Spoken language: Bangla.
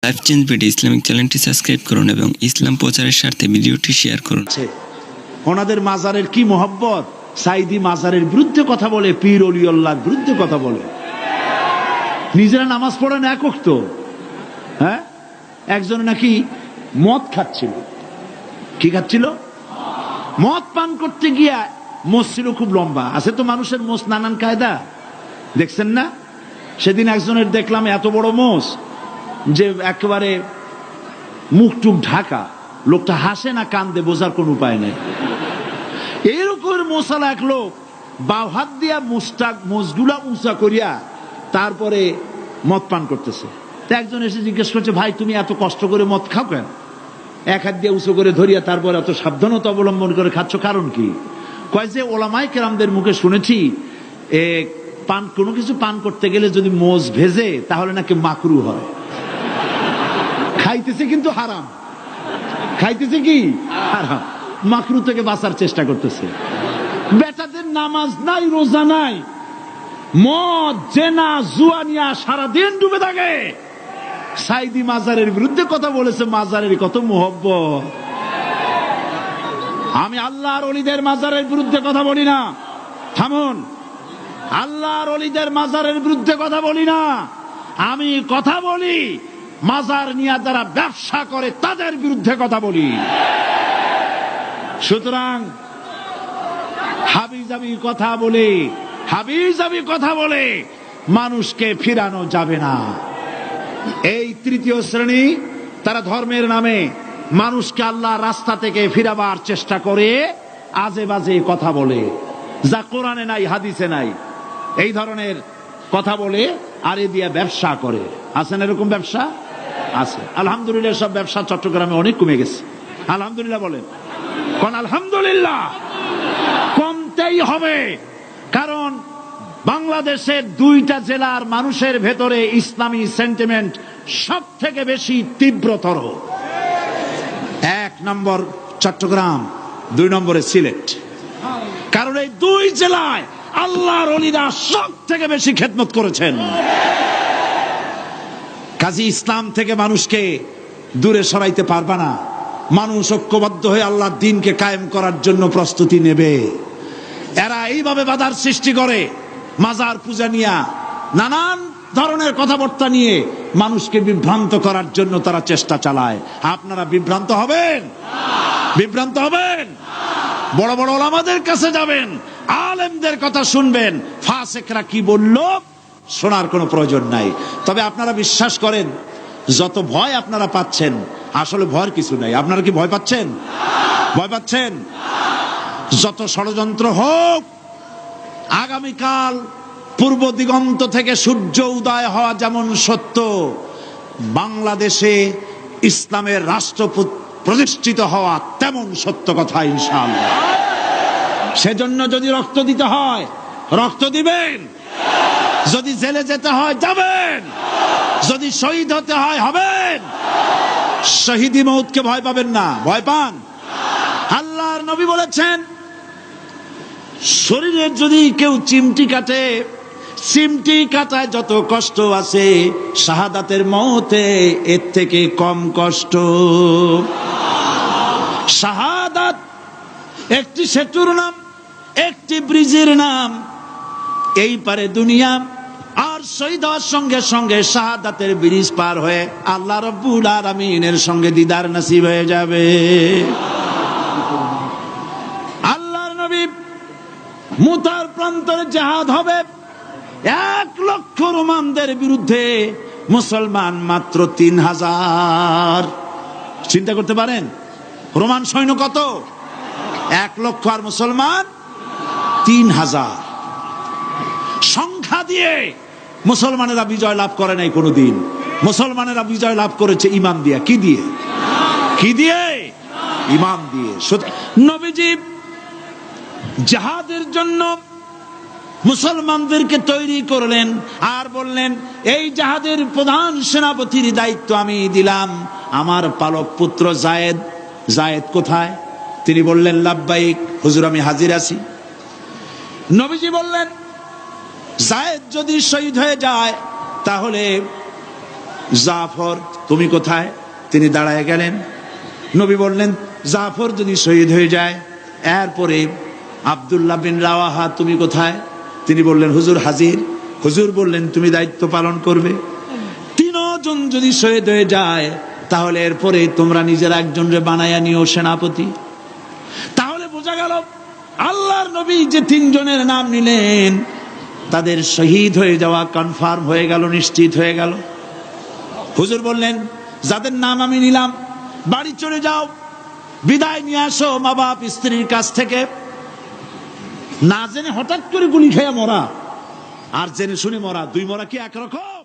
লাইফ চেঞ্জ ভিডিও ইসলামিক চ্যানেলটি সাবস্ক্রাইব করুন এবং ইসলাম প্রচারের স্বার্থে ভিডিওটি শেয়ার করুন। ওনাদের মাজারের কি মোহব্বত, সাইদি মাজারের বিরুদ্ধে কথা বলে, পীর অলিউল্লাহর বিরুদ্ধে কথা বলে। নিজেরা নামাজ পড়েন এক ওয়াক্ত, হ্যাঁ, একজন নাকি মদ খাচ্ছিল। কি খাচ্ছিল? মদ পান করতে গিয়া মোষ ছিল খুব লম্বা। আছে তো মানুষের মোষ নানান কায়দা, দেখছেন না? সেদিন একজনের দেখলাম এত বড় মোষ যে একেবারে মুখ টুক ঢাকা, লোকটা হাসে না কান্দে বোঝার কোন উপায় নেই। এরকম মশালা এক লোক বাও হাত দিয়া মোষগুলা উঁচা করিয়া তারপরে মদ পান করতেছে। তো একজন এসে জিজ্ঞেস করছে, ভাই তুমি এত কষ্ট করে মদ খাও কেন? এক হাত দিয়ে উঁচু করে ধরিয়া তারপর এত সাবধানতা অবলম্বন করে খাচ্ছ, কারণ কি? কয় যে ওলামায়ে কেরামদের মুখে শুনেছি পান কোনো কিছু পান করতে গেলে যদি মোষ ভেজে তাহলে নাকি মাকরু হয়। খাইতেছে কিন্তু হারাম, খাইতেছে কি হারাম, মাকরু থেকে বাঁচার চেষ্টা করতেছে। বেটাদের নামাজ নাই, রোজা নাই, মদ জেনা জুয়া নিয়া সারাদিন ডুবে থাকে। সাইদি মাজারের বিরুদ্ধে কথা বলেছে, মাজারের কত মোহব্বত। আমি আল্লাহর ওলিদের মাজারের বিরুদ্ধে কথা বলি না, থামুন। আল্লাহর ওলিদের মাজারের বিরুদ্ধে কথা বলি না, আমি কথা বলি মাজার নিয়ে যারা ব্যবসা করে তাদের বিরুদ্ধে কথা বলি। সুতরাং হাবিজাবি কথা বলে মানুষকে ফিরানো যাবে না। এই তৃতীয় শ্রেণী, তারা ধর্মের নামে মানুষকে আল্লাহর রাস্তা থেকে ফিরাবার চেষ্টা করে, আজে বাজে কথা বলে, যা কোরআনে নাই হাদিসে নাই, এই ধরনের কথা বলে আর এ দিয়ে ব্যবসা করে। আছেন এরকম ব্যবসা? আছে। আলহামদুলিল্লাহ, সব ব্যবসা চট্টগ্রামে অনেক কমে গেছে। আলহামদুলিল্লাহ বলেন, কোন আলহামদুলিল্লাহ। কমতেই হবে, কারণ বাংলাদেশের 2টা জেলার মানুষের ভেতরে ইসলামী সেন্টিমেন্ট সব থেকে বেশি তীব্রতর। 1 নম্বর চট্টগ্রাম, 2 নম্বরে সিলেট। কারণ এই 2 জেলায় আল্লাহর ওলিরা সব থেকে বেশি খেদমত করেছেন। কাজী ইসলাম থেকে মানুষকে দূরে সরাইতে পারবা না। মানুষ ঐক্যবদ্ধ হয়ে আল্লাহর দ্বীনকে কায়েম করার জন্য প্রস্তুতি নেবে। এরা এইভাবে বাধার সৃষ্টি করে, মাজার পূজা নিয়ে নানান ধরনের কথাবার্তা নিয়ে মানুষকে বিভ্রান্ত করার জন্য তারা চেষ্টা চালায়। আপনারা বিভ্রান্ত হবেন? বিভ্রান্ত হবেন? বড় বড় ওলামাদের কাছে যাবেন, আলেমদের কথা শুনবেন, ফাসেকরা কি বলল শোনার কোনো প্রয়োজন নাই। তবে আপনারা বিশ্বাস করেন, যত ভয় আপনারা পাচ্ছেন, আসলে ভয়ের কিছু নাই। আপনারা কি ভয় পাচ্ছেন? ভয় পাচ্ছেন? যত ষড়যন্ত্র হোক, আগামীকাল পূর্ব দিগন্ত থেকে সূর্য উদয় হওয়া যেমন সত্য, বাংলাদেশে ইসলামের রাষ্ট্র প্রতিষ্ঠিত হওয়া তেমন সত্য কথা ইনশাআল্লাহ। সেজন্য যদি রক্ত দিতে হয় রক্ত দিবেন, যদি জেলে যেতে হয় যাবেন, যদি শহীদ হতে হয় হবেন। শহীদি মউতকে ভয় পাবেন না। ভয় পান? আল্লাহর নবী বলেছেন, শরীরে যদি কেউ চিমটি কাটে, চিমটি কাটায় যত কষ্ট আছে, শাহাদাতের মওতে এর থেকে কম কষ্ট। শাহাদাত একটি সেতুর নাম, একটি ব্রিজের নাম। এই পারে দুনিয়া, আর শহীদ হওয়ার সঙ্গে সঙ্গে শাহাদাতের ব্রিজ পার হয়ে আল্লাহ রাব্বুল আলামিনের সঙ্গে দিদার নসিব হয়ে যাবে। আল্লাহর নবী মুতার প্রান্তরে জিহাদ হবে, 1 লক্ষ রোমানদের বিরুদ্ধে, মুসলমান মাত্র 3000। চিন্তা করতে পারেন রোমান সৈন্য কত? 1 লক্ষ, আর মুসলমান 3000। সংখ্যা দিয়ে মুসলমানেরা বিজয় লাভ করে নাই কোনোদিন। মুসলমানেরা বিজয় লাভ করেছে ঈমান দিয়ে। কি দিয়ে? কি দিয়ে? ঈমান দিয়ে। নবীজি জিহাদের জন্য মুসলমানদেরকে তৈরি করলেন আর বললেন, এই জিহাদের প্রধান সেনাপতির দায়িত্ব আমি দিলাম আমার পালক পুত্র জায়েদ। জায়েদ কোথায়? তিনি বললেন, লাব্বাইক হুজুর, আমি হাজির আছি। নবীজি বললেন, জায়েদ যদি শহীদ হয়ে যায় তাহলে জাফর তুমি কোথায়? তিনি দাঁড়ায় গেলেন। নবী বললেন, জাফর যদি শহীদ হয়ে যায়। এরপরে আব্দুল্লাহ বিন রাওয়াহা তুমি কোথায়? তিনি বললেন, হুজুর হাজির। হুজুর বললেন, তুমি দায়িত্ব পালন করবে। তিনজন যদি শহীদ হয়ে যায়, তাহলে এরপরে তোমরা নিজেরা একজনরে বানায়া নিও সেনাপতি। তাহলে বোঝা গেল আল্লাহর নবী যে তিনজনের নাম নিলেন, তাদের শহীদ হয়ে যাওয়া কনফার্ম হয়ে গেল, নিশ্চিত হয়ে গেল। হুজুর বললেন, যাদের নাম আমি নিলাম, বাড়ি চলে যাও, বিদায় নিয়ে আসো মা বাপ স্ত্রীর কাছ থেকে। না জেনে হঠাৎ করে গুলি খেয়ে মরা আর জেনে শুনে মরা, দুই মরা কি একরকম?